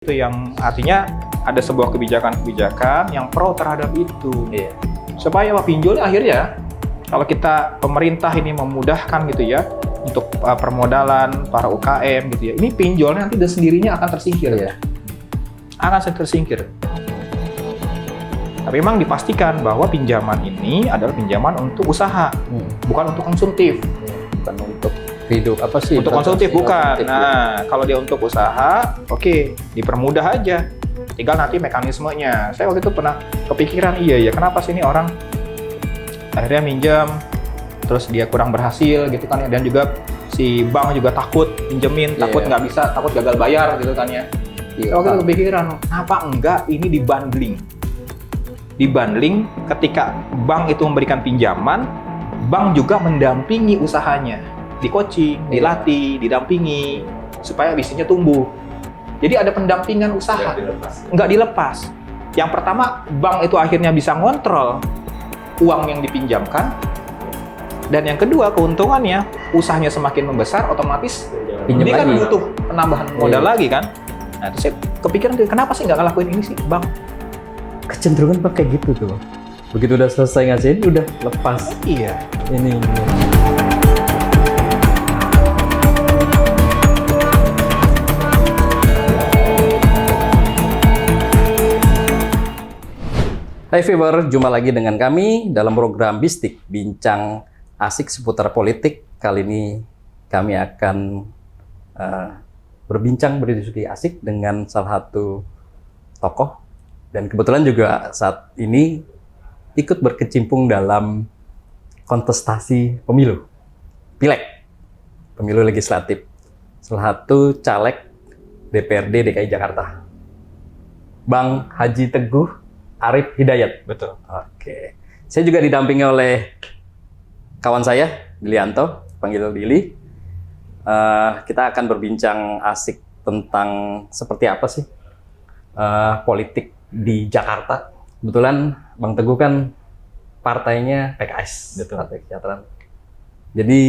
Itu yang artinya ada sebuah kebijakan-kebijakan yang pro terhadap itu. Iya. Supaya pinjolnya akhirnya kalau kita pemerintah ini memudahkan gitu ya untuk permodalan para UKM gitu ya. Ini pinjolnya nanti dan sendirinya akan tersingkir. Iya. Akan tersingkir. Tapi memang dipastikan bahwa pinjaman ini adalah pinjaman untuk usaha, bukan untuk konsumtif. Bukan untuk hidup apa sih? Untuk konsumtif bukan. Konsumtif, Nah, kalau dia untuk usaha, oke, dipermudah aja. Tinggal nanti mekanismenya. Saya waktu itu pernah kepikiran, iya ya, kenapa sih ini orang akhirnya minjam, terus dia kurang berhasil gitu kan ya, dan juga si bank juga takut pinjemin, takut nggak bisa, takut gagal bayar gitu kan ya. Saya waktu itu kepikiran, kenapa enggak ini dibundling ketika bank itu memberikan pinjaman, bank juga mendampingi usahanya, di coaching, dilatih, didampingi supaya bisnisnya tumbuh. Jadi ada pendampingan usaha, nggak dilepas. Yang pertama, bank itu akhirnya bisa ngontrol uang yang dipinjamkan, dan yang kedua keuntungannya, usahanya semakin membesar, otomatis ini kan butuh penambahan modal lagi kan. Nah, itu saya kepikiran, kenapa sih nggak ngelakuin ini sih, Bang? Kecenderungan pakai gitu tuh. Begitu udah selesai ngasihin, udah lepas. Iya. Ini. Hai viewer, jumpa lagi dengan kami dalam program Bistik, bincang asik seputar politik. Kali ini kami akan berbincang berdiskusi asik dengan salah satu tokoh, dan kebetulan juga saat ini ikut berkecimpung dalam kontestasi pemilu, Pileg, pemilu legislatif, salah satu caleg DPRD DKI Jakarta, Bang Haji Teguh Arif Hidayat. Betul. Oke. Saya juga didampingi oleh kawan saya, Dilianto, panggil Dili. Kita akan berbincang asik tentang seperti apa sih politik di Jakarta. Kebetulan Bang Teguh kan partainya PKS. Betul. Partai Kesejahteraan. Jadi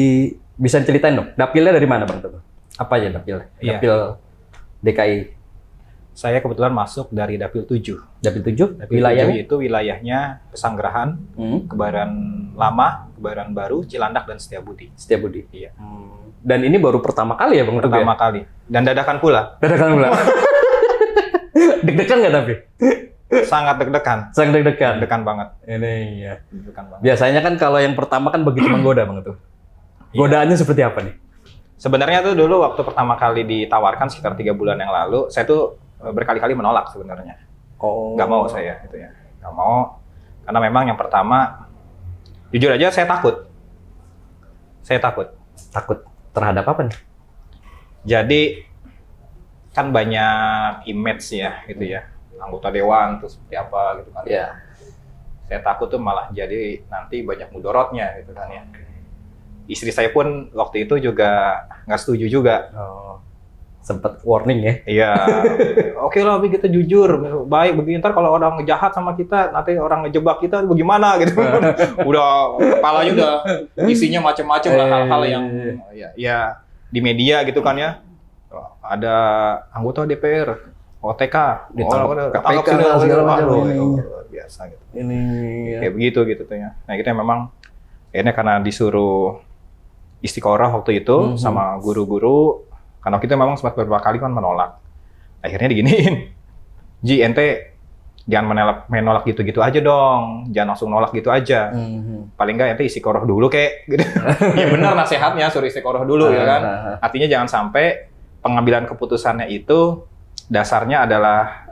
bisa ceritain dong, dapilnya dari mana Bang Teguh? Apa aja dapilnya? Iya. Dapil DKI. Saya kebetulan masuk dari Dapil 7. Dapil 7? Dapil Wilayahnya? 7 itu wilayahnya Pesanggerahan, Kebayoran Lama, Kebayoran Baru, Cilandak, dan Setiabudi. Setiabudi. Iya. Dan ini baru pertama kali ya Bang Teguh? Pertama kali. Dan dadakan pula. Dadakan pula. Deg-degan nggak tapi? Sangat deg-degan. Sangat deg-degan. Deg-degan banget. Ini ya. Deg-degan banget. Biasanya kan kalau yang pertama kan begitu menggoda Bang tuh. Godaannya seperti apa nih? Sebenarnya tuh dulu waktu pertama kali ditawarkan sekitar 3 bulan yang lalu, saya tuh berkali-kali menolak sebenarnya. Oh. Nggak mau saya gitu ya. Nggak mau. Karena memang yang pertama, jujur aja saya takut. Saya takut. Takut terhadap apa nih? Jadi kan banyak image ya gitu ya, anggota dewan tuh seperti apa gitu kan. Iya. Saya takut tuh malah jadi nanti banyak mudorotnya gitu kan ya. Istri saya pun waktu itu juga nggak setuju juga. Oh. Sempet warning ya? Iya. Oke lah, kita jujur, baik begini, ntar kalau orang ngejahat sama kita, nanti orang ngejebak kita bagaimana gitu. Udah kepalanya udah isinya macam-macam lah, hal-hal yang ya di media gitu kan ya. Ada anggota DPR, OTK, ditangkap KPK, segala macam. Biasa gitu. Ini Kayak begitu gitu tuh ya. Nah kita memang akhirnya karena disuruh istiqoroh waktu itu sama guru-guru, karena kita memang sempat beberapa kali kan menolak. Akhirnya diginiin, Ji, ente jangan menolak gitu-gitu aja dong, jangan langsung nolak gitu aja. Paling nggak ente istiqoroh dulu kek. Gitu. Ya benar nasihatnya, suruh istiqoroh dulu ya kan. Artinya jangan sampai pengambilan keputusannya itu dasarnya adalah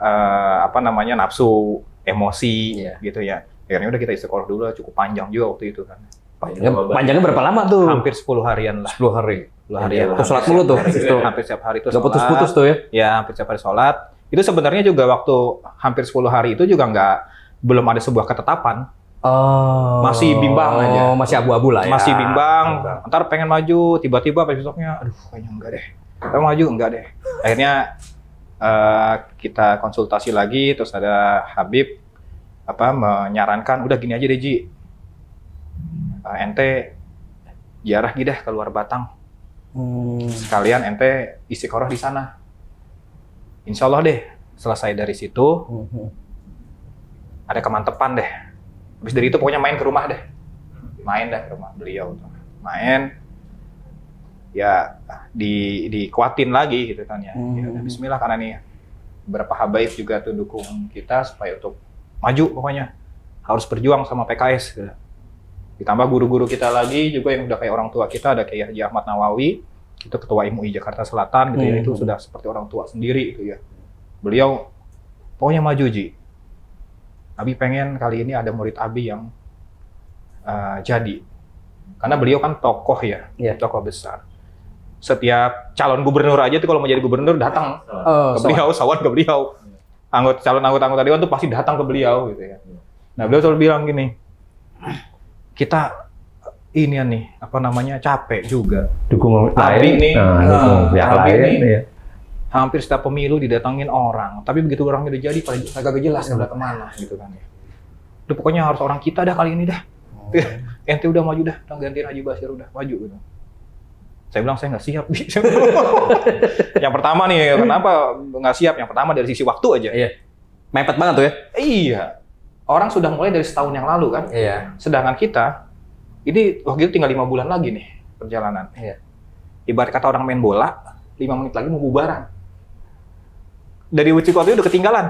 nafsu, emosi gitu ya. Akhirnya udah kita istiqoroh dulu, cukup panjang juga waktu itu kan. panjangnya berapa lama tuh? Hampir 10 harian lah. 10 hari. 10 harian lah. Tuh sholat mulu tuh. Hampir setiap hari itu Nggak sholat. putus-putus tuh ya? Ya, hampir setiap hari sholat. Itu sebenarnya juga waktu hampir 10 hari itu juga belum ada sebuah ketetapan. Oh. Masih bimbang aja. Masih abu-abu lah ya. Masih bimbang. Ntar pengen maju, tiba-tiba besoknya, aduh kayaknya enggak deh. Pengen maju, enggak deh. Akhirnya kita konsultasi lagi, terus ada Habib menyarankan, udah gini aja deh Ji. Ente ziarah gitu deh keluar Batang. Sekalian ente istiqoroh di sana. Insya Allah deh, selesai dari situ, ada kemantepan deh. Habis dari itu pokoknya main ke rumah deh. Main dah ke rumah beliau. Main, ya dikuatin lagi gitu kan ya. Ya udah, bismillah, karena nih beberapa habaib juga tuh dukung kita supaya untuk maju pokoknya. Harus berjuang sama PKS. Gitu. Ditambah guru-guru kita lagi juga yang udah kayak orang tua kita, ada kayak Haji Ahmad Nawawi, itu ketua MUI Jakarta Selatan gitu ya, itu sudah seperti orang tua sendiri itu ya. Beliau pokoknya maju Ji. Abi pengen kali ini ada murid Abi yang jadi. Karena beliau kan tokoh ya, tokoh besar. Setiap calon gubernur aja tuh kalau mau jadi gubernur datang ke beliau, sawat ke beliau. Calon anggota dewan tuh pasti datang ke beliau gitu ya. Nah, beliau selalu bilang gini, kita ini nih, apa namanya, capek juga. Dukung Abi nih, Abi nih, ya. hampir setiap pemilu didatangin orang, tapi begitu orangnya udah jadi, kagak jelas udah kemana gitu kan ya. Udah pokoknya harus orang kita dah kali ini dah. Ente udah maju dah, gantiin Haji Bashir udah maju gitu. Saya bilang saya nggak siap. Yang pertama nih, kenapa nggak siap? Yang pertama dari sisi waktu aja. Iya. Mepet banget tuh ya. Iya. Orang sudah mulai dari setahun yang lalu kan. Iya. Sedangkan kita ini waktu itu tinggal 5 bulan lagi nih perjalanan. Iya. Ibarat kata orang main bola, 5 menit lagi mau bubaran. Dari uji waktu itu udah ketinggalan.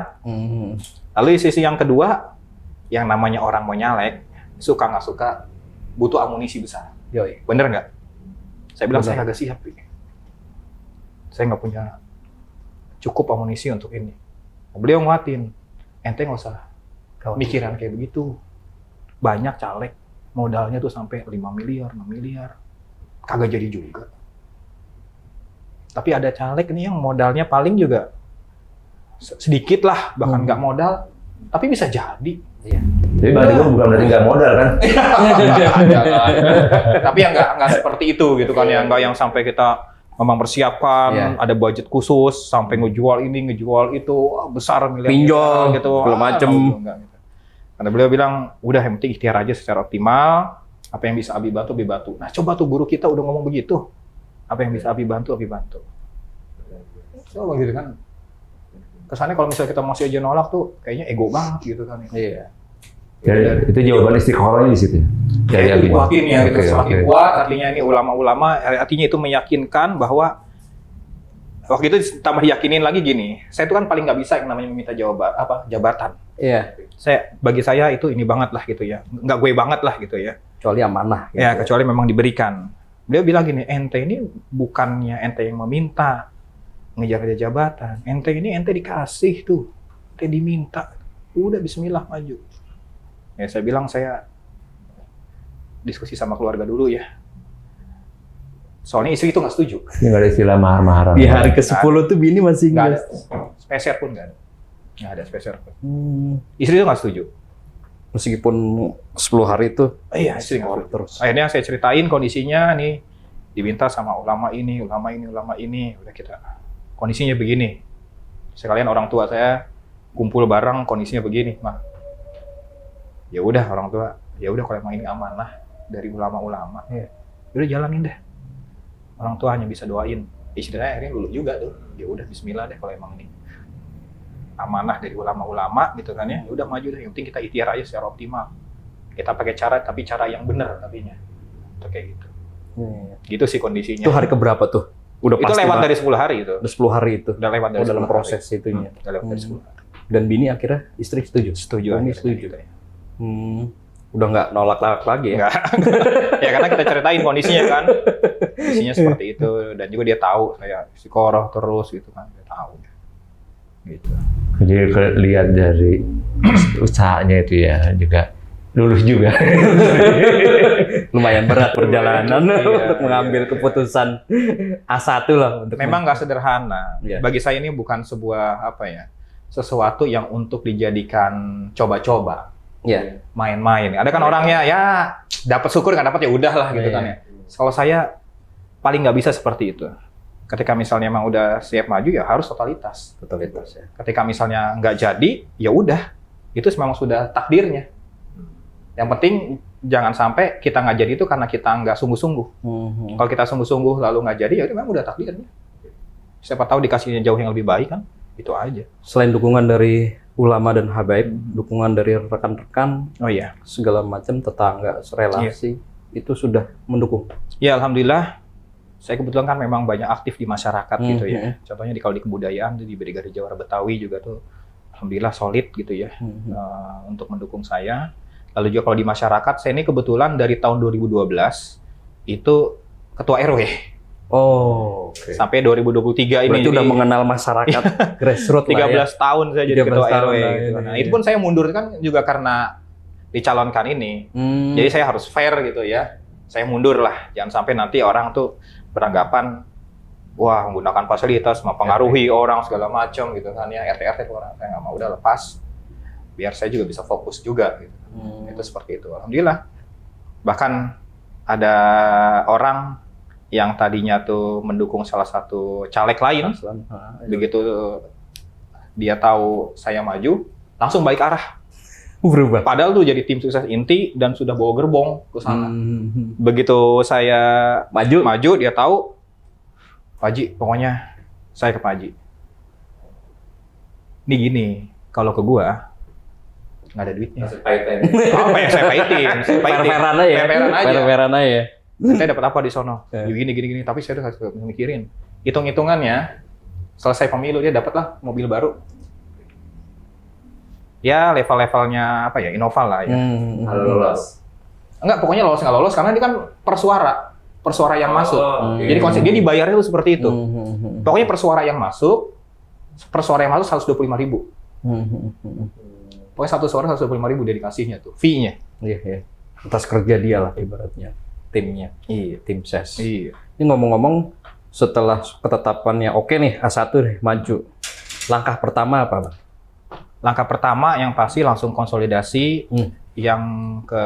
Lalu sisi yang kedua, yang namanya orang mau nyalek, suka nggak suka, butuh amunisi besar. Yoi. Bener nggak? Saya bilang Bener. saya kagak siap. Saya nggak punya cukup amunisi untuk ini. Beliau nguatin, ente nggak usah mikiran kayak begitu. Banyak caleg modalnya tuh sampai 5 miliar, 6 miliar. Kagak jadi juga. Tapi ada caleg nih yang modalnya paling juga sedikit lah, bahkan nggak modal, tapi bisa jadi. Iya. Jadi berarti gue bukan berarti nggak modal kan? Tapi yang nggak seperti itu gitu kan, yang nggak yang sampai kita memang persiapkan, ada budget khusus, sampai ngejual ini, ngejual itu, besar miliar pinjol gitu, segala macem. Enggak, gitu. Karena beliau bilang, udah yang penting ikhtiar aja secara optimal, apa yang bisa Abi bantu, Abi bantu. Nah coba tuh guru kita udah ngomong begitu, apa yang bisa Abi bantu, Abi bantu. Coba gitu kan. Kesannya kalau misalnya kita masih aja nolak tuh, kayaknya ego banget gitu kan. Iya. Jadi, itu jawaban istiqorohnya di situ ya? Dari Ya, Abi. dikuatin ya, gitu. Oke, Semakin oke. kuat, artinya ini ulama-ulama, artinya itu meyakinkan bahwa waktu itu tambah yakinin lagi gini, saya itu kan paling nggak bisa yang namanya meminta jabatan. Iya. Bagi saya itu ini banget lah gitu ya, nggak gue banget lah gitu ya. Kecuali amanah. Gitu. Ya kecuali memang diberikan. Beliau bilang gini, ente ini bukannya ente yang meminta ngejar jabatan, ente dikasih tuh, ente diminta, udah Bismillah maju. Ya saya bilang saya diskusi sama keluarga dulu ya. Soalnya istri itu nggak setuju. Ini nggak ada istilah mahar-maharan. Di hari ke-10 tuh Bini masih Nggak ada. nggak. Spesial pun nggak ada. Nggak ada spesial pun. Istri itu nggak setuju. Meskipun 10 hari itu. Iya, istri nggak setuju. Terus. Akhirnya saya ceritain kondisinya nih, diminta sama ulama ini. Udah kita, kondisinya begini. Sekalian orang tua saya kumpul bareng, kondisinya begini, mah. Ya udah orang tua, ya udah kalau emang ini amanah dari ulama-ulama, ya udah jalanin deh. Orang tua hanya bisa doain. Istilahnya akhirnya lulu juga tuh. Ya udah Bismillah deh kalau emang ini amanah dari ulama-ulama gitu kan ya. Ya udah maju deh. Yang penting kita ikhtiar aja secara optimal. Kita pakai tapi cara yang benar tapinya. Itu kayak gitu. Gitu sih kondisinya. Itu hari keberapa tuh? Udah itu pasti lewat banget. dari 10 hari itu. Udah 10 hari itu. Udah lewat dari dalam 10 proses hari. itunya. Udah lewat dari 10 hari. Dan Bini akhirnya istri setuju. Setuju. Bini akhirnya setuju. gitu ya. Udah nggak nolak-nolak lagi ya? Enggak. Ya karena kita ceritain kondisinya kan. Kondisinya seperti itu. Dan juga dia tahu saya istiqoroh terus gitu kan. Dia tahu. Gitu. Jadi lihat dari usahanya itu ya juga lulus juga. Lumayan berat perjalanan Iya, untuk mengambil keputusan A1 lah. Untuk Memang nggak sederhana. Iya. Bagi saya ini bukan sebuah sesuatu yang untuk dijadikan coba-coba, Iya. main-main. Ada kan orangnya ya dapat syukur nggak dapat ya udahlah gitu Iya. kan ya. Kalau saya paling nggak bisa seperti itu. Ketika misalnya emang udah siap maju ya harus totalitas. Totalitas ya. Ketika misalnya nggak jadi ya udah itu memang sudah takdirnya. Yang penting jangan sampai kita nggak jadi itu karena kita nggak sungguh-sungguh. Kalau kita sungguh-sungguh lalu nggak jadi ya itu memang udah takdirnya. Siapa tahu dikasihnya jauh yang lebih baik kan. Itu aja. Selain dukungan dari ulama dan habaib, dukungan dari rekan-rekan, Oh iya. segala macam tetangga, relasi, itu sudah mendukung. Ya alhamdulillah, saya kebetulan kan memang banyak aktif di masyarakat gitu ya. Contohnya kalau di kebudayaan di Brigade Jawara Betawi juga tuh alhamdulillah solid gitu ya untuk mendukung saya. Lalu juga kalau di masyarakat, saya ini kebetulan dari tahun 2012 itu ketua RW. Oh, oke. Sampai 2023 ini. Berarti udah jadi mengenal masyarakat grassroots 13 lah ya. tahun saya jadi 13 ketua tahun RW. lah Gitu. ini, Nah, ya. itu pun saya mundur kan juga karena dicalonkan ini. Jadi saya harus fair gitu ya. Saya mundur lah. Jangan sampai nanti orang tuh beranggapan wah menggunakan fasilitas mempengaruhi orang segala macam gitu kan ya. RT itu orang saya nggak mau, udah lepas. Biar saya juga bisa fokus juga gitu. Itu seperti itu. Alhamdulillah. Bahkan ada orang yang tadinya tuh mendukung salah satu caleg lain, begitu dia tahu saya maju, langsung balik arah. Berubah. Padahal tuh jadi tim sukses inti dan sudah bawa gerbong ke sana. Begitu saya maju, dia tahu, Pak Haji, pokoknya saya ke Pak Haji. Ini gini, kalau ke gua nggak ada duitnya. Apa yang saya pahitin? Fair-fairan aja ya. Fair-fairan aja ya. Saya dapat apa di sono? Gini. Tapi saya udah mikirin. Hitung-hitungannya, selesai pemilu dia dapatlah mobil baru. Ya level-levelnya apa ya, Innova lah ya. Kalau lolos. Enggak, pokoknya lolos nggak lolos karena ini kan persuara yang masuk. Jadi konsep dia dibayarnya tuh seperti itu. Pokoknya persuara yang masuk 125.000. Pokoknya satu suara 125.000 dia dikasihnya tuh, fee-nya. Iya. Atas kerja dia lah ibaratnya. Timnya. Iya. Tim ses. Iya. Ini ngomong-ngomong, setelah ketetapannya oke nih, A1 nih, maju. Langkah pertama apa, Bang? Langkah pertama yang pasti langsung konsolidasi yang ke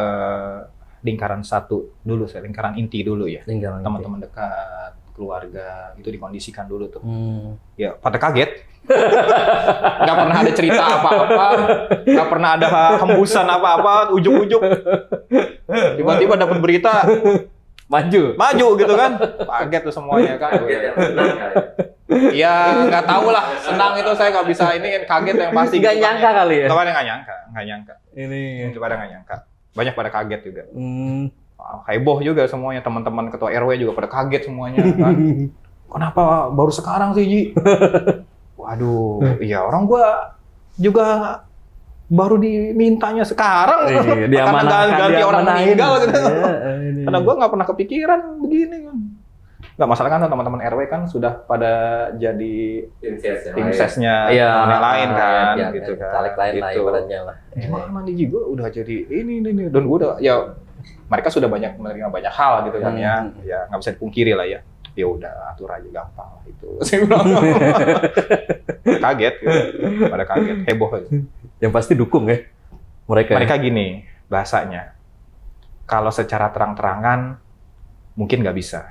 lingkaran satu dulu, lingkaran inti dulu ya. Teman-teman dekat, keluarga, itu dikondisikan dulu tuh. Ya, pada kaget. Nggak pernah ada cerita apa-apa, nggak pernah ada hembusan apa-apa, ujuk-ujuk. Tiba-tiba dapat berita, maju gitu kan. Kaget tuh semuanya kan. Ya nggak tahu lah, senang itu saya nggak bisa ini kaget yang pasti. Nggak nyangka kali ya? Nggak nyangka. Ini. Pada nggak nyangka. Banyak pada kaget juga. Heboh juga semuanya, teman-teman ketua RW juga pada kaget semuanya kan. Kenapa baru sekarang sih, Ji? Waduh, iya orang gua juga baru dimintanya sekarang. Karena ganti orang meninggal gitu. Karena gua nggak pernah kepikiran begini kan. Nggak masalah kan teman-teman RW kan sudah pada jadi tim sesnya yang lain kan, gitu kan. Caleg lain lah ibaratnya lah. Gimana nih Ji, gua udah jadi ini. Dan gua udah, ya mereka sudah banyak menerima banyak hal gitu kan ya. Ya nggak bisa dipungkiri lah ya. Ya udah atur aja gampang lah itu. Kaget gitu. Pada kaget, heboh aja. Yang pasti dukung ya mereka. Mereka gini bahasanya. Kalau secara terang-terangan mungkin nggak bisa.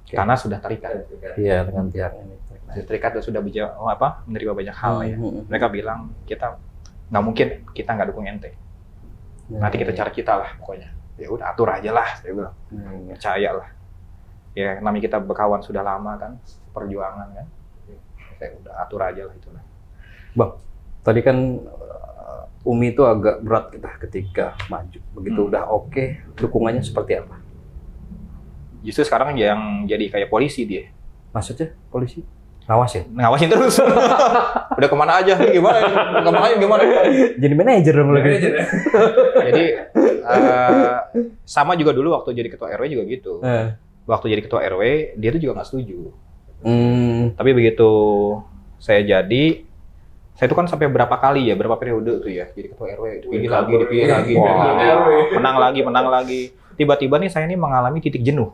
Karena sudah terikat. Iya, dengan pihak ini. Terikat sudah menerima banyak hal ya. Mereka bilang kita nggak mungkin kita nggak dukung ente. Nanti kita cari kita lah pokoknya. Ya udah atur aja lah, saya bilang. Percaya lah. Ya namanya kita berkawan sudah lama kan, perjuangan kan. Saya udah atur aja lah itulah. Bang, tadi kan Umi itu agak berat kita ketika maju. Begitu udah oke, dukungannya seperti apa? Justru sekarang yang jadi kayak polisi dia. Maksudnya polisi? Ngawasin? Ngawasin terus. Udah kemana aja, gimana? Jadi manajer dong lagi. Jadi sama juga dulu waktu jadi ketua RW juga gitu. Waktu jadi ketua RW, dia tuh juga nggak setuju. Tapi begitu saya tuh kan sampai berapa periode tuh ya, jadi ketua RW, dipilih lagi, menang lagi. Tiba-tiba nih saya ini mengalami titik jenuh.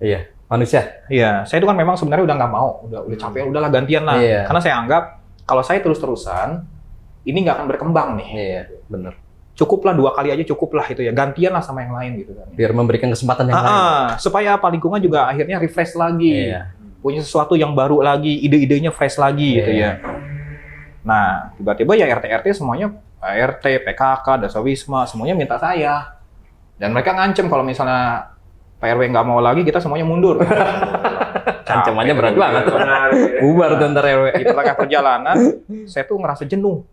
Iya, manusia. Iya, saya itu kan memang sebenarnya udah nggak mau, udah capek, udahlah gantian lah. Iya. Karena saya anggap kalau saya terus-terusan, ini nggak akan berkembang nih. Iya, benar. Cukuplah 2 kali aja cukuplah itu ya, gantian lah sama yang lain gitu kan. Biar memberikan kesempatan yang lain. Supaya apa, lingkungan juga akhirnya refresh lagi. Punya sesuatu yang baru lagi, ide-idenya fresh lagi gitu ya. Nah, tiba-tiba ya RT-RT semuanya, RT, PKK, Dasawisma, semuanya minta saya. Dan mereka ngancem kalau misalnya Pak RW nggak mau lagi, kita semuanya mundur. Ancamannya berat Capek. banget. Benar. Bubar tuh ntar RW. Di tengah perjalanan, saya tuh ngerasa jenuh.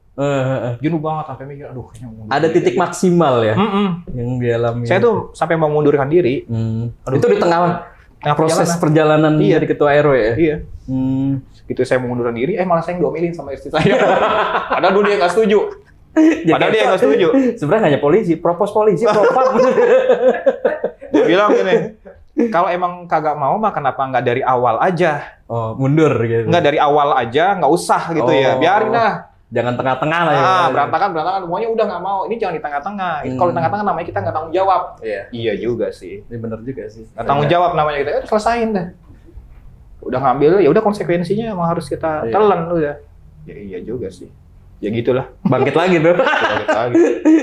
Jenuh banget sampai mikir, aduh kayaknya mau mundur Ada diri titik aja. maksimal ya Mm-mm. yang dialami. Saya tuh sampai mau mundurkan diri. Aduh, itu di tengah proses perjalanan Iya. dari ketua RW ya. Iya. Hmm. Gitu saya mau mundurkan diri, malah saya yang diomelin sama istri saya. Padahal dulu dia nggak setuju. Padahal dia nggak setuju. Sebenarnya hanya polisi, propos polisi, propam. Dia bilang gini, kalau emang kagak mau mah kenapa nggak dari awal aja? Oh, mundur gitu. Nggak dari awal aja, nggak usah gitu ya. Oh. Biarin dah. Jangan tengah-tengah lah ya. Berantakan, semuanya udah nggak mau. Ini jangan di tengah-tengah. Kalau di tengah-tengah namanya kita nggak tanggung jawab. Iya. Iya juga sih. Ini bener juga sih. Nggak tanggung jawab namanya kita. Selesain dah. Udah ngambil, ya udah konsekuensinya emang harus kita Iya. telan udah. Ya iya juga sih. Ya gitulah. Bangkit lagi tuh. Balik lagi.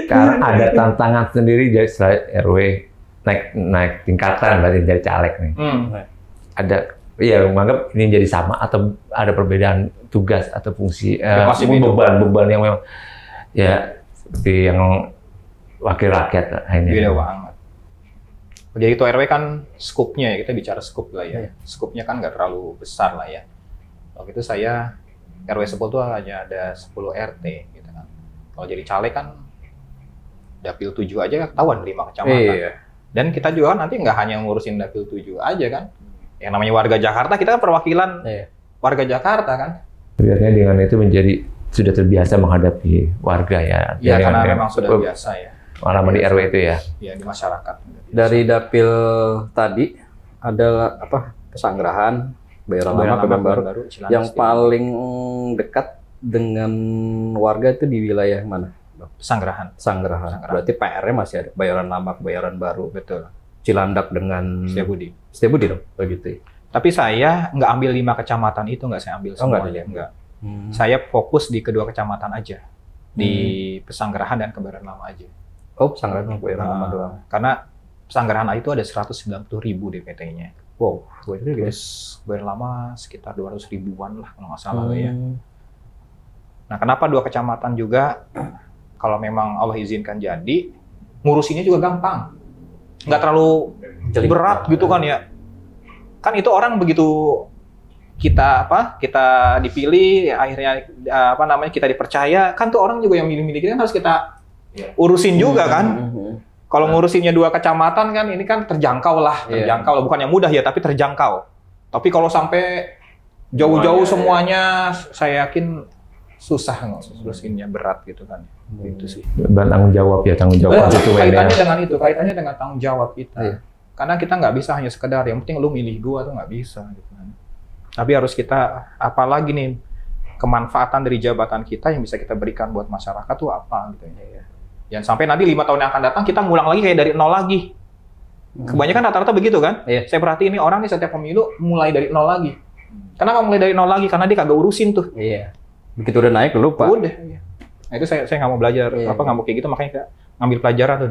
Sekarang ada tantangan sendiri dari setelah RW naik tingkatan berarti dari caleg nih. Ada iya menganggap ini jadi sama atau ada perbedaan tugas atau fungsi masih beda. beban yang memang ya seperti yang wakil rakyat ini. Beda banget. Jadi itu RW kan skupnya ya, kita bicara skup lah ya. Skupnya kan nggak terlalu besar lah ya. Waktu itu saya RW 10 tuh hanya ada 10 RT gitu kan. Kalau jadi caleg kan dapil 7 aja ketahuan 5 kecamatan. Iya. Dan kita juga kan nanti nggak hanya ngurusin dapil 7 aja kan. Yang namanya warga Jakarta, kita kan perwakilan Iya. warga Jakarta kan. Biasanya dengan itu menjadi sudah terbiasa menghadapi warga ya. Ya Dengan- karena memang sudah biasa ya. pengalaman di RW itu ya. Ya di masyarakat. Dari dapil tadi ada apa? Pesanggerahan, Bayoran Lama, Kebayoran Baru. Cilandak, Yang Timur. paling dekat dengan warga itu di wilayah mana? Pesanggerahan. Pesanggerahan. Berarti PR-nya masih ada Bayoran Lama, Kebayoran Baru. Betul. Cilandak dengan Setiabudi. Setiabudi dong, begitu. Ya? Tapi saya nggak ambil 5 kecamatan itu, nggak saya ambil Oh, nggak semuanya. Nggak. Hmm. Saya fokus di kedua kecamatan aja. Di Pesanggerahan dan Kebayoran Lama aja. Oh, Pesanggerahan sama Bayoran Lama doang. Karena Pesanggerahan itu ada 190.000 DPT-nya. Wow, banyak juga. Terus Kebayoran Lama sekitar 200 ribuan lah kalau nggak salah lah ya. Nah, kenapa dua kecamatan juga? Kalau memang Allah izinkan jadi, ngurusinnya juga gampang. Nggak terlalu berat gitu kan ya. Kan itu orang begitu kita dipilih, akhirnya kita dipercaya, kan tuh orang juga yang milih-milih kita kan harus kita urusin juga kan. Kalau ngurusinnya dua kecamatan kan ini kan terjangkau lah, terjangkau lah, bukan yang mudah ya, tapi terjangkau. Tapi kalau sampai jauh-jauh semuanya, saya yakin susah ngurusinnya, berat gitu kan. Itu sih. Tanggung jawab ya, tanggung jawab konstituen ya. Kaitannya dengan itu, kaitannya dengan tanggung jawab kita. Iya. Karena kita nggak bisa hanya sekedar, yang penting lu milih gua tuh nggak bisa. Gitu kan. Tapi harus kita, apalagi nih, kemanfaatan dari jabatan kita yang bisa kita berikan buat masyarakat tuh apa gitu ya. Jangan sampai nanti 5 tahun yang akan datang kita ngulang lagi kayak dari nol lagi. Kebanyakan rata-rata begitu kan? Iya. Saya perhatiin ini orang nih setiap pemilu mulai dari nol lagi. Kenapa mulai dari nol lagi? Karena dia kagak urusin tuh. Iya. Begitu udah naik lupa. Udah. Nah, itu saya nggak mau belajar Iya. nggak mau kayak gitu, makanya kita ngambil pelajaran tuh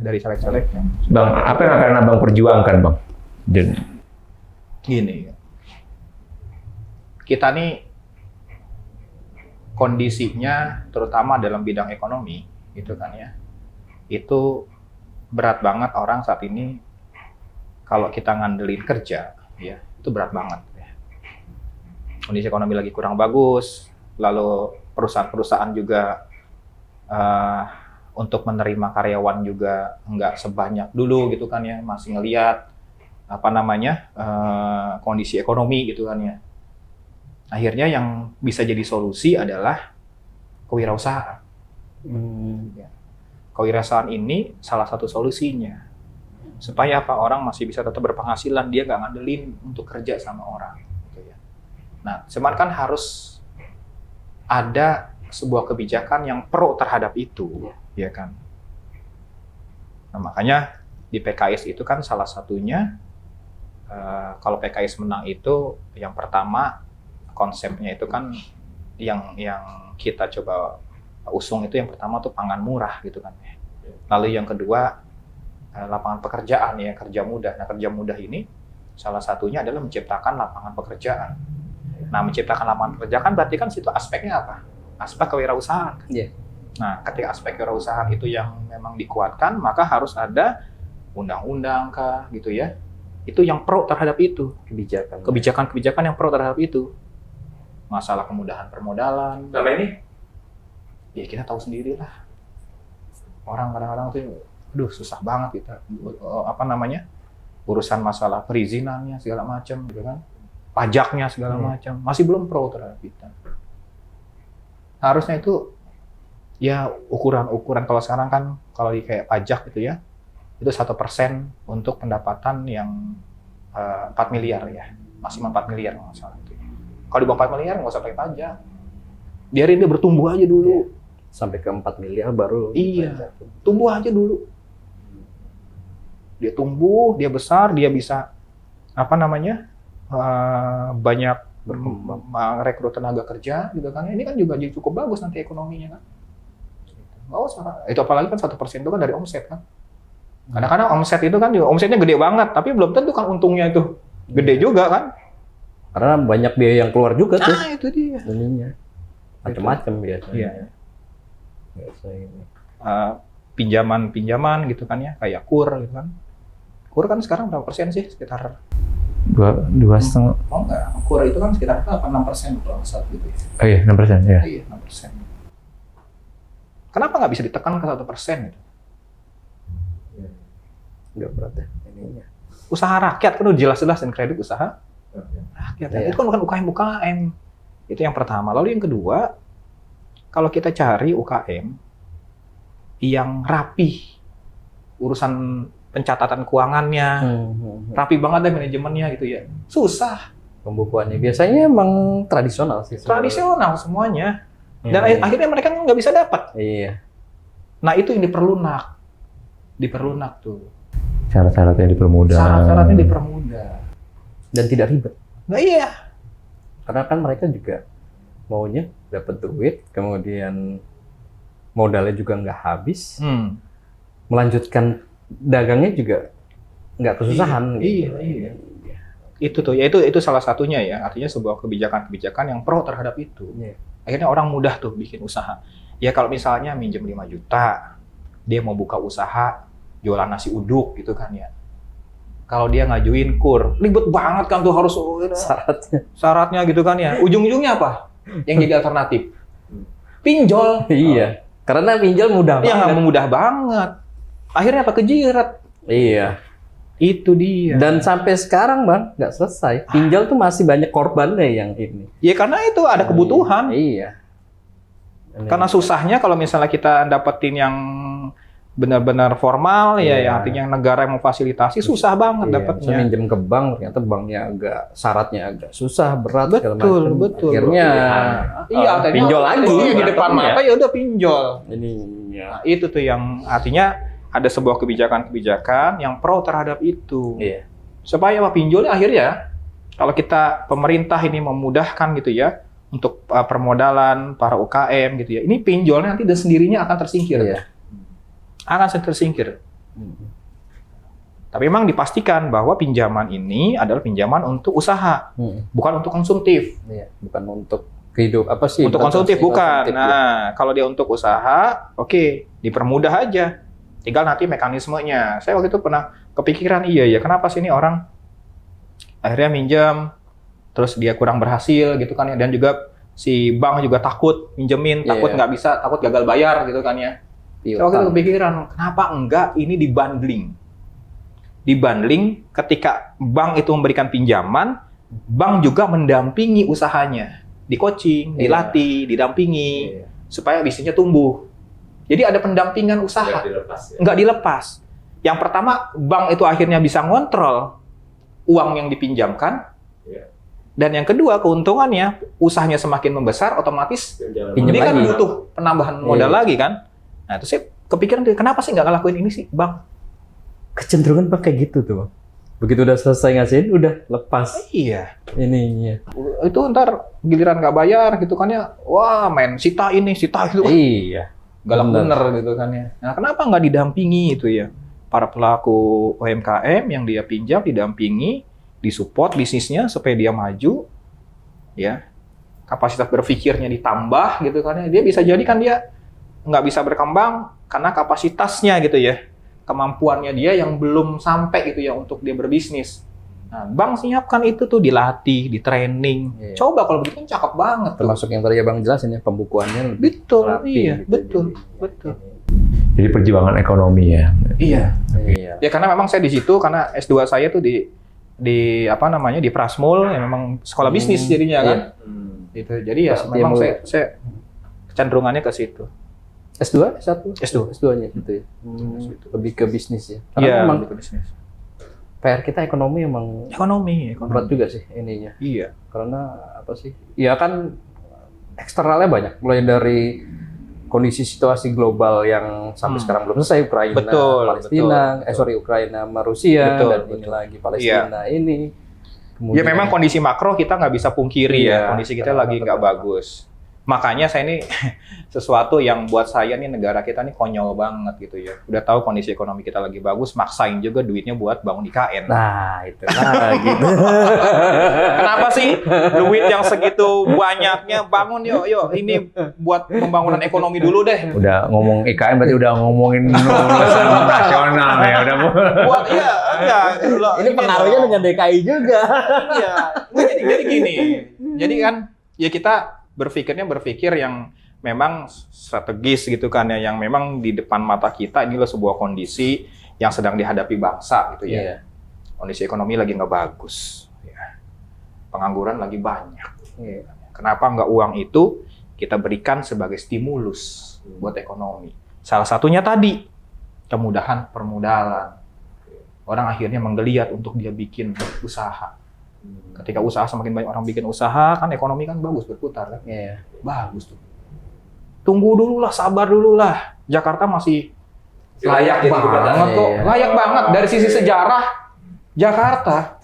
dari caleg-caleg. Bang, apa yang akan Abang perjuangkan, Bang? Gini, kita nih kondisinya terutama dalam bidang ekonomi gitu kan ya, itu berat banget orang saat ini. Kalau kita ngandelin kerja ya itu berat banget ya. Kondisi ekonomi lagi kurang bagus, lalu perusahaan-perusahaan juga untuk menerima karyawan juga nggak sebanyak dulu gitu kan ya, masih ngelihat kondisi ekonomi gitu kan ya. Akhirnya yang bisa jadi solusi adalah kewirausahaan. Ya. Kewirausahaan ini salah satu solusinya. Supaya apa, orang masih bisa tetap berpenghasilan, dia nggak ngandelin untuk kerja sama orang. Gitu ya. Nah, cuman kan harus ada sebuah kebijakan yang pro terhadap itu, ya kan. Nah, makanya di PKS itu kan salah satunya, kalau PKS menang itu yang pertama konsepnya itu kan yang kita coba usung itu yang pertama tuh pangan murah gitu kan. Lalu yang kedua lapangan pekerjaan ya, kerja mudah. Nah, kerja mudah ini salah satunya adalah menciptakan lapangan pekerjaan. Nah, menciptakan lapangan pekerjaan berarti kan situ aspeknya apa? Aspek kewirausahaan. Iya. Nah, ketika aspek kewirausahaan itu yang memang dikuatkan, maka harus ada undang-undang kah gitu ya, itu yang pro terhadap itu. Kebijakan. Kebijakan-kebijakan yang pro terhadap itu. Masalah kemudahan permodalan. Selama ini Ya kita tahu sendiri lah. Orang kadang-kadang tuh, aduh susah banget kita. Urusan masalah perizinannya segala macam, gitu kan. Pajaknya segala macam. Masih belum pro terhadap kita. Harusnya itu, ya ukuran kalau sekarang kan, kalau kayak pajak gitu ya, itu 1% untuk pendapatan yang 4 miliar ya. Maksimal 4 miliar kalau nggak salah. Kalau di bawah 4 miliar nggak usah pakai pajak. Biarin dia bertumbuh aja dulu. Sampai ke 4 miliar baru. Iya, tumbuh aja dulu. Dia tumbuh, dia besar, dia bisa banyak rekrut tenaga kerja gitu kan. Ini kan juga jadi cukup bagus nanti ekonominya kan. Nggak usah. Itu apalagi kan 1% itu kan dari omset kan. Kadang-kadang omset itu kan omsetnya gede banget, tapi belum tentu kan untungnya itu gede juga kan. Karena banyak biaya yang keluar juga tuh. Nah, itu dia. Ininya. Macam-macam biasanya. Iya. Biasa ini. Pinjaman gitu kan ya, kayak KUR gitu kan. KUR kan sekarang berapa persen sih? Sekitar 2,5. oh enggak, KUR itu kan sekitar 8-6% kalau nggak salah gitu ya. Oh iya, 6% ya. Iya, 6%. Kenapa nggak bisa ditekan ke 1% gitu? Nggak berat ya ininya. Usaha rakyat kan udah jelas-jelas dan kredit usaha rakyat. Iya. Itu kan bukan UKM. Itu yang pertama. Lalu yang kedua, kalau kita cari UKM yang rapi, urusan pencatatan keuangannya, rapi banget deh manajemennya gitu ya. Susah. Pembukuannya biasanya emang tradisional sih. Tradisional semuanya. Dan akhirnya mereka nggak bisa dapat. Iya. Nah itu yang diperlunak. Diperlunak tuh. Syarat-syaratnya dipermudah. Syarat-syaratnya dipermudah. Dan tidak ribet. Nah iya. Karena kan mereka juga maunya dapat duit, kemudian modalnya juga nggak habis, melanjutkan dagangnya juga nggak kesusahan. Iya. Itu tuh, ya itu salah satunya ya. Artinya sebuah kebijakan-kebijakan yang pro terhadap itu. Iya. Akhirnya orang mudah tuh bikin usaha. Ya kalau misalnya minjem 5 juta, dia mau buka usaha jualan nasi uduk gitu kan ya. Kalau dia ngajuin KUR, ribet banget kan tuh harus syaratnya gitu kan ya. Ujung-ujungnya apa? Yang jadi alternatif? Pinjol. Iya. Karena pinjol mudah Ya banget. nggak mudah banget. Akhirnya apa? Kejirat. Iya. Itu dia. Dan sampai sekarang bang nggak selesai. Pinjol tuh masih banyak korbannya yang ini. Ya karena itu ada kebutuhan. Iya. Karena susahnya kalau misalnya kita dapetin yang benar-benar formal ya, yang artinya negara yang memfasilitasi susah banget Iya, dapatnya. misalnya minjem ke bank, ternyata banknya syaratnya agak susah, berat segala Betul, macam. betul. Akhirnya Iya, pinjol lagi di depan mata ya udah pinjol. Ini Nah, itu tuh yang artinya ada sebuah kebijakan-kebijakan yang pro terhadap itu. Iya. Supaya apa pinjolnya akhirnya kalau kita pemerintah ini memudahkan gitu ya untuk permodalan para UKM gitu ya. Ini pinjolnya nanti dan sendirinya akan tersingkir. Iya. Akan tersingkir. Tapi memang dipastikan bahwa pinjaman ini adalah pinjaman untuk usaha, bukan untuk konsumtif. Iya, bukan untuk hidup apa sih? Untuk konsumtif bukan. Konsumtif, Nah, kalau dia untuk usaha, oke, dipermudah aja. Tinggal nanti mekanismenya. Saya waktu itu pernah kepikiran, iya ya, kenapa sih ini orang akhirnya minjem, terus dia kurang berhasil gitu kan ya, dan juga si bank juga takut minjemin, takut nggak bisa, takut gagal bayar gitu kan ya. Saya waktu itu kepikiran, kenapa enggak ini dibundling? Dibundling ketika bank itu memberikan pinjaman, bank juga mendampingi usahanya. Di coaching, dilatih, didampingi, supaya bisnisnya tumbuh. Jadi ada pendampingan usaha. Nggak dilepas. Yang pertama, bank itu akhirnya bisa ngontrol uang yang dipinjamkan. Dan yang kedua, keuntungannya, usahanya semakin membesar, otomatis ini kan butuh penambahan modal lagi kan. Nah, itu saya kepikiran, kenapa sih nggak ngelakuin ini sih, Bang? Kecenderungan pakai gitu tuh. Begitu udah selesai ngasihin, udah lepas. Iya. Ininya. Itu ntar giliran nggak bayar gitu kan ya, wah main sita ini, sita itu. Iya. Galak bener gitu kan ya. Nah, kenapa nggak didampingi itu ya? Para pelaku UMKM yang dia pinjam didampingi, disupport bisnisnya supaya dia maju, ya. Kapasitas berpikirnya ditambah gitu kan ya. Dia bisa jadi kan dia nggak bisa berkembang karena kapasitasnya gitu ya, kemampuannya dia yang belum sampai gitu ya untuk dia berbisnis. Nah, bank siapkan itu tuh dilatih, di training. Iya. Coba kalau begitu kan cakep banget tuh. Termasuk yang tadi Abang jelasin ya, pembukuannya lebih Betul, rapi iya, gitu. betul, Jadi, betul. Jadi perjuangan ekonomi ya. Iya. Iya. Ya karena memang saya di situ karena S2 saya tuh di apa namanya di Prasmul yang memang sekolah bisnis jadinya kan. Gitu. Jadi ya Pasti memang yang saya kecenderungannya ke situ. S2, S1? S2. S2-nya gitu ya. Lebih ke bisnis ya. Iya, Karena memang lebih ke bisnis. PR kita ekonomi emang Ekonomi. berat juga sih ininya. Iya. Karena apa sih? Ya kan eksternalnya banyak. Mulai dari kondisi situasi global yang sampai sekarang belum selesai, Ukraina, Betul, Palestina, betul. Ukraina sama Rusia, Betul, dan ini betul. lagi Palestina ini. Ya memang kondisi makro kita nggak bisa pungkiri Iya, ya, kondisi kita karena lagi nggak bagus. Makanya saya ini sesuatu yang buat saya nih negara kita nih konyol banget gitu ya. Udah tahu kondisi ekonomi kita lagi bagus, maksain juga duitnya buat bangun IKN. Nah, itu lagi. Kenapa sih duit yang segitu banyaknya bangun yuk ini buat pembangunan ekonomi dulu deh. Udah ngomong IKN berarti udah ngomongin lulusan nasional ya. Udah Buat iya enggak. Ini pengaruhnya dengan DKI juga. Iya. Jadi gini. Jadi kan ya kita berpikir yang memang strategis gitu kan ya, yang memang di depan mata kita inilah sebuah kondisi yang sedang dihadapi bangsa gitu ya. Iya. Kondisi ekonomi lagi nggak bagus, ya. Pengangguran lagi banyak. Iya. Kenapa nggak uang itu kita berikan sebagai stimulus buat ekonomi? Salah satunya tadi kemudahan permodalan. Orang akhirnya menggeliat untuk dia bikin usaha. Ketika usaha semakin banyak orang bikin usaha, kan ekonomi kan bagus berputar kan? Iya. Bagus tuh. Tunggu dulu lah, sabar dulu lah. Jakarta masih layak banget kok. Iya. Layak banget dari sisi sejarah. Jakarta.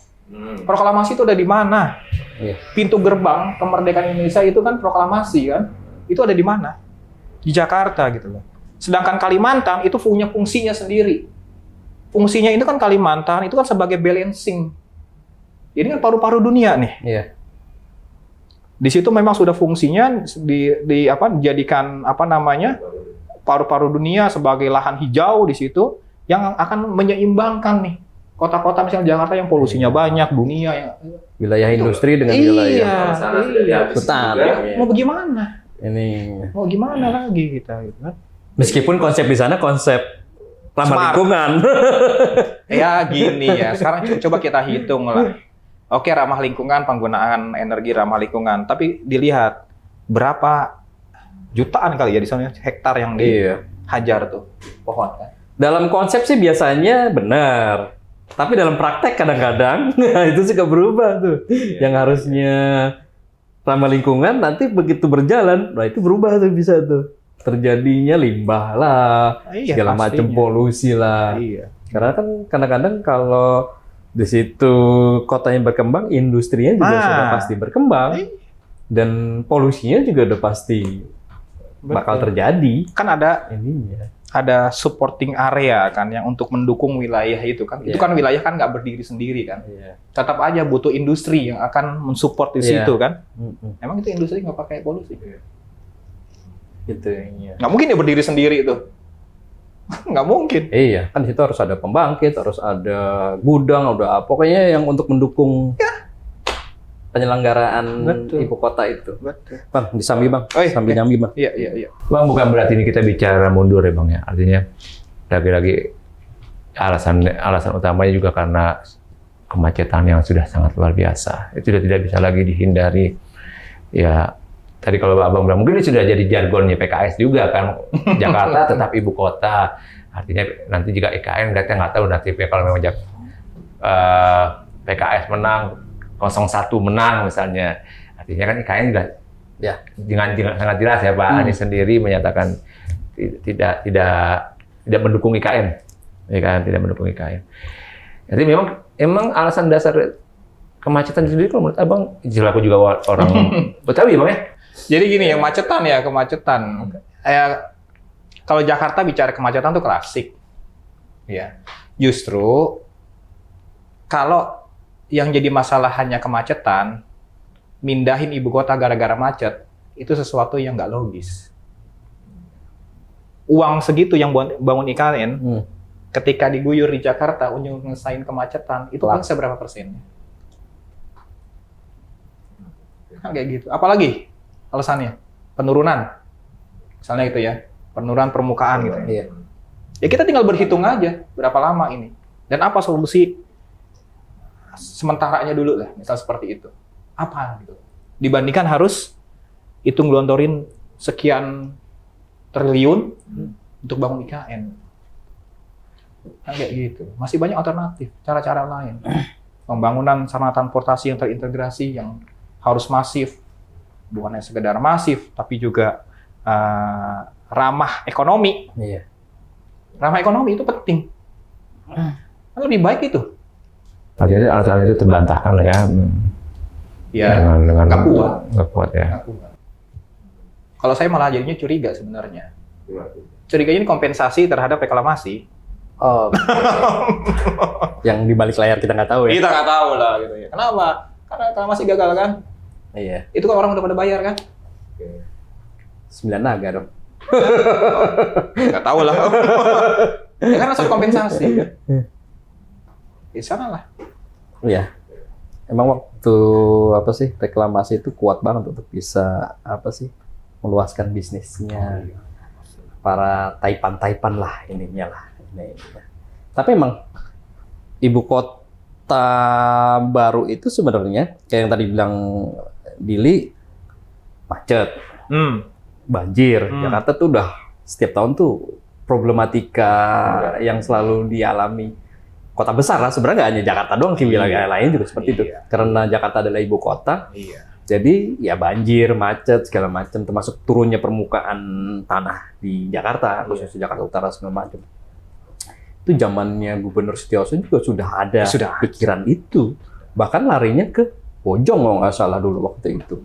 Proklamasi itu ada di mana? Iya. Pintu gerbang kemerdekaan Indonesia itu kan proklamasi kan? Itu ada di mana? Di Jakarta gitu loh. Sedangkan Kalimantan itu punya fungsinya sendiri. Fungsinya itu kan Kalimantan itu kan sebagai balancing. Ini kan paru-paru dunia nih. Iya. Di situ memang sudah fungsinya dijadikan apa namanya paru-paru dunia sebagai lahan hijau di situ yang akan menyeimbangkan nih kota-kota misalnya Jakarta yang polusinya banyak, dunia yang Wilayah industri dengan wilayah hutan. Mau bagaimana? Ini Mau gimana lagi kita gitu kan? meskipun konsep di sana konsep ramah Smart. lingkungan. Ya gini ya, sekarang coba kita hitung lah. Oke, ramah lingkungan, penggunaan energi ramah lingkungan, tapi dilihat berapa jutaan kali ya di sana hektar yang Iya. dihajar tuh pohon kan. Dalam konsep sih biasanya benar. Tapi dalam praktek kadang-kadang itu suka berubah tuh. Yang harusnya ramah lingkungan nanti begitu berjalan, nah itu berubah tuh bisa tuh. Terjadinya limbah lah, Iya, segala macam pastinya. polusi lah. Iya. Karena kan kadang-kadang kalau di situ kotanya berkembang, industrinya juga sudah pasti berkembang. Dan polusinya juga udah pasti bakal terjadi. Kan Ininya. ada supporting area kan yang untuk mendukung wilayah itu kan. Itu Iya. kan wilayah kan nggak berdiri sendiri kan. Iya. Tetap aja butuh industri yang akan mensupport di Iya. situ kan. Mm-mm. Emang itu industri nggak pakai polusi? Gitu. Iya. Nggak mungkin dia berdiri sendiri itu. Nggak mungkin. Iya, kan di situ harus ada pembangkit, harus ada gudang, ada apa. Pokoknya yang untuk mendukung penyelenggaraan Betul. ibu kota itu. Betul. Bang, disambi bang, Oh, iya. sambil nyambi bang. Iya, iya, iya. Bang, bukan berarti ini kita bicara mundur ya Bang ya. Artinya lagi-lagi alasan utamanya juga karena kemacetan yang sudah sangat luar biasa. Itu sudah tidak bisa lagi dihindari. Ya, tadi kalau Abang bilang mungkin ini sudah jadi jargonnya PKS juga kan. Jakarta tetap ibu kota. Artinya nanti jika IKN kita nggak tahu nanti kalau memang PKS menang, 01 menang misalnya. Artinya kan IKN juga Ya. dengan sangat jelas ya Pak Anies sendiri menyatakan tidak mendukung IKN, ya kan, tidak mendukung IKN. Jadi emang alasan dasar kemacetan sendiri kalau menurut Abang, aku juga orang Betawi Bang ya. Jadi gini ya, kemacetan. Kalau Jakarta bicara kemacetan tuh klasik. Ya. Justru kalau yang jadi masalah hanya kemacetan, mindahin ibu kota gara-gara macet, itu sesuatu yang nggak logis. Uang segitu yang bangun IKN, ketika diguyur di Jakarta untuk ngelesain kemacetan, itu kan seberapa persennya? Kan kayak gitu. Apalagi alasannya? Penurunan. Misalnya gitu ya. Penurunan permukaan gitu ya. Iya. Ya kita tinggal berhitung aja berapa lama ini. Dan apa solusi sementaranya dulu lah, misal seperti itu. Apa gitu. Dibandingkan harus itu ngelontorin sekian triliun untuk bangun IKN. Kan kayak gitu. Masih banyak alternatif, cara-cara lain. Pembangunan sarana transportasi yang terintegrasi yang harus masif. Bukan hanya sekedar masif, tapi juga ramah ekonomi. Iya. Ramah ekonomi itu penting. Kan lebih baik itu. Akhirnya alasan itu terbantahkan lah ya. Ya, dengan nggak kuat. Nggak kuat ya. Kalau saya malah jadinya curiga sebenarnya. Curiganya ini kompensasi terhadap reklamasi. Oh. Yang di balik layar kita nggak tahu ya. Kita nggak tahu lah gitu ya. Kenapa? Karena reklamasi gagal kan. Iya. Itu kan orang udah pada bayar kan. 9 naga dong. Nggak tahu lah. Ya kan asal kompensasi. Di sana lah. Iya. Emang waktu apa sih reklamasi itu kuat banget untuk bisa apa sih meluaskan bisnisnya. Para taipan-taipan lah ininya lah. Ini. Tapi emang ibu kota baru itu sebenarnya kayak yang tadi bilang Billy macet, banjir. Jakarta tuh udah setiap tahun tuh problematika yang selalu dialami kota besar lah. Sebenarnya nggak hanya Jakarta doang, di wilayah lain juga seperti itu. Karena Jakarta adalah ibu kota. Jadi ya banjir, macet, segala macam, termasuk turunnya permukaan tanah di Jakarta, khususnya Jakarta Utara segala macam. Itu zamannya Gubernur Setiaoso juga sudah ada pikiran itu. Bahkan larinya ke Bojong kalau nggak salah dulu waktu itu.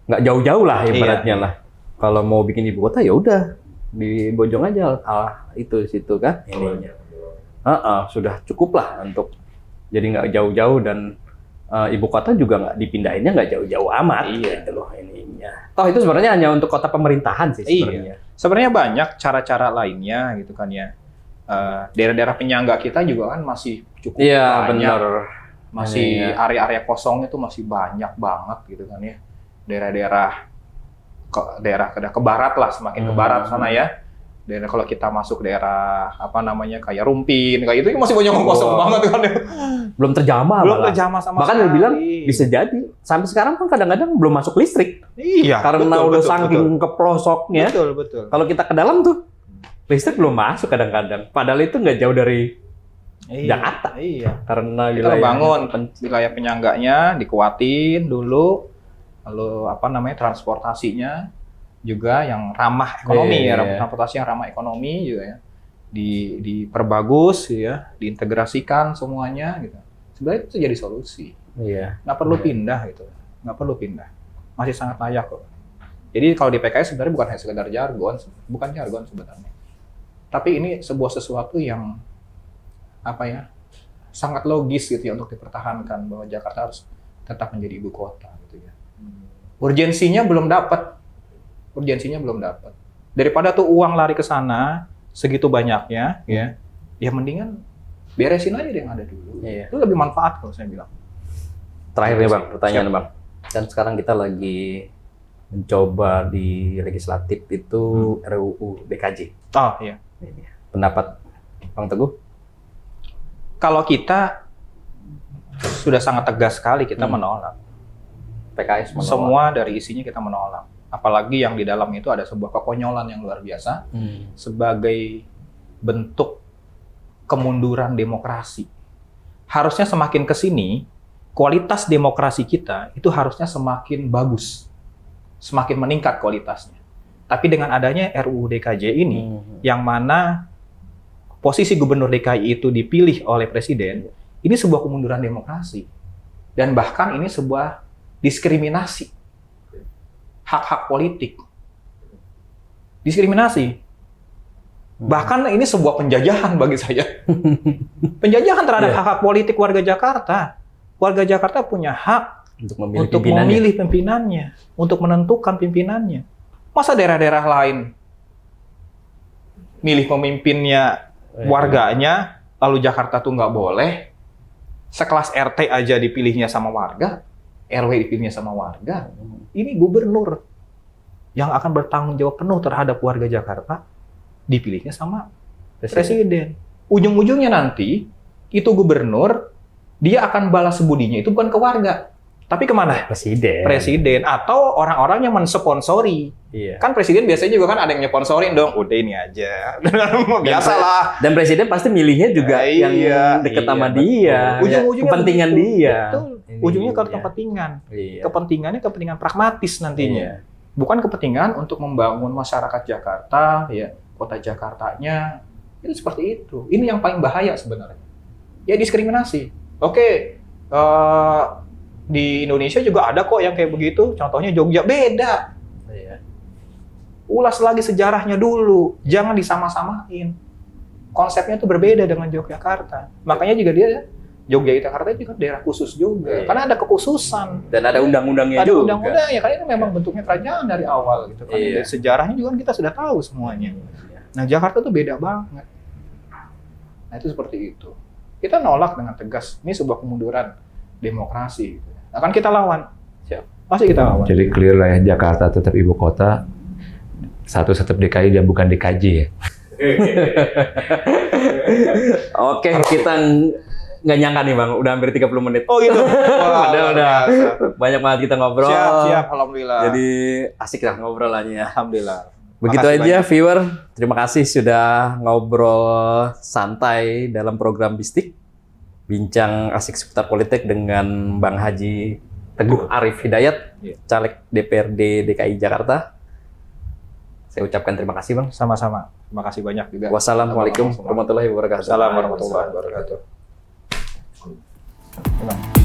Nggak jauh-jauh lah ibaratnya lah. Kalau mau bikin ibu kota ya udah di Bojong aja, itu situ kan ininya. Sudah cukup lah untuk jadi nggak jauh-jauh dan ibu kota juga nggak dipindahinnya nggak jauh-jauh amat gitu loh ininya. Toh itu sebenarnya hanya untuk kota pemerintahan sih sebenarnya. Sebenarnya banyak cara-cara lainnya gitu kan ya. Daerah-daerah penyangga kita juga kan masih cukup banyak. Benar. Masih area-area kosong itu masih banyak banget gitu kan ya. Daerah-daerah ke barat lah, semakin ke barat sana ya. Daerah kalau kita masuk daerah apa namanya kayak Rumpin kayak itu masih banyak kosong banget kan ya. Belum terjamah sama bahkan dia bilang bisa jadi sampai sekarang kan kadang-kadang belum masuk listrik. Iya. Karena udah saking ke pelosoknya. Betul. Kalau kita ke dalam tuh listrik belum masuk kadang-kadang. Padahal itu nggak jauh dari Jakarta. Iya. Karena kita bangun wilayah penyangganya dikuatin dulu, lalu apa namanya transportasinya juga yang ramah ekonomi transportasi yang ramah ekonomi juga ya diperbagus ya, diintegrasikan semuanya gitu. Sebenarnya itu jadi solusi. Iya. Nggak perlu pindah gitu, nggak perlu pindah. Masih sangat layak kok. Jadi kalau di PKS sebenarnya bukan hanya sekedar jargon, bukan jargon sebenarnya. Tapi ini sebuah sesuatu yang apa ya sangat logis gitu ya untuk dipertahankan bahwa Jakarta harus tetap menjadi ibu kota gitu ya. Urgensinya belum dapat. Daripada tuh uang lari ke sana segitu banyaknya ya mendingan beresin aja yang ada dulu. Iya. Itu lebih manfaat kalau saya bilang. Terakhir nih Bang, pertanyaan Bang. Dan sekarang kita lagi mencoba di legislatif itu RUU DKJ. Oh iya. Pendapat Bang Teguh? Kalau kita sudah sangat tegas sekali kita menolak. PKS menolak. Semua dari isinya kita menolak. Apalagi yang di dalam itu ada sebuah kekonyolan yang luar biasa sebagai bentuk kemunduran demokrasi. Harusnya semakin ke sini, kualitas demokrasi kita itu harusnya semakin bagus. Semakin meningkat kualitasnya. Tapi dengan adanya RUU DKJ ini, yang mana posisi gubernur DKI itu dipilih oleh presiden, ini sebuah kemunduran demokrasi. Dan bahkan ini sebuah diskriminasi. Hak-hak politik. Diskriminasi. Bahkan ini sebuah penjajahan bagi saya. Penjajahan terhadap hak-hak politik warga Jakarta. Warga Jakarta punya hak untuk memilih pimpinannya, untuk menentukan pimpinannya. Masa daerah-daerah lain milih pemimpinnya warganya, lalu Jakarta tuh nggak boleh? Sekelas RT aja dipilihnya sama warga? RW dipilihnya sama warga, ini gubernur yang akan bertanggung jawab penuh terhadap warga Jakarta, dipilihnya sama presiden. Ujung-ujungnya nanti, itu gubernur, dia akan balas budinya itu bukan ke warga, tapi kemana? Presiden. Atau orang-orang yang mensponsori. Iya. Kan presiden biasanya juga kan ada yang nyeponsorin dong, udah ini aja. Biasalah. Dan presiden pasti milihnya juga Ya, yang iya, deket iya, sama betul. dia. Ujung-ujungnya Kepentingan begitu. dia. Betul. Ini Ujungnya ke dia. kepentingan. Iya. Kepentingannya kepentingan pragmatis nantinya. Iya. Bukan kepentingan untuk membangun masyarakat Jakarta, ya kota Jakartanya. Itu seperti itu. Ini yang paling bahaya sebenarnya. Ya diskriminasi. Oke, di Indonesia juga ada kok yang kayak begitu. Contohnya Jogja, beda. Iya. Ulas lagi sejarahnya dulu. Jangan disama-samain. Konsepnya itu berbeda dengan Yogyakarta. Makanya juga dia Yogyakarta itu kan daerah khusus juga. Iya. Karena ada kekhususan. Dan ada undang-undangnya Ada juga. undang-undang ya, karena itu memang bentuknya kerajaan dari awal gitu kan. Iya. Dari sejarahnya juga kan kita sudah tahu semuanya. Nah, Jakarta tuh beda banget. Nah, itu seperti itu. Kita nolak dengan tegas. Ini sebuah kemunduran demokrasi. Gitu. Akan kita lawan. Pasti kita lawan. Jadi clear lah ya, Jakarta tetap ibu kota, satu tetap DKI dan bukan DKJ ya. Oke, kita nggak nyangka nih Bang, udah hampir 30 menit. Oh gitu. Wah, udah. biasa. Banyak banget kita ngobrol. Siap, alhamdulillah. Jadi asik lah ngobrolannya. Alhamdulillah. Begitu Makasih aja banyak. viewer, terima kasih sudah ngobrol santai dalam program Bistik. Bincang asik seputar politik dengan Bang Haji Teguh Arif Hidayat, Iya. Caleg DPRD DKI Jakarta. Saya ucapkan terima kasih Bang. Sama-sama. Terima kasih banyak juga. Wassalamualaikum warahmatullahi wabarakatuh. Assalamualaikum warahmatullahi wabarakatuh.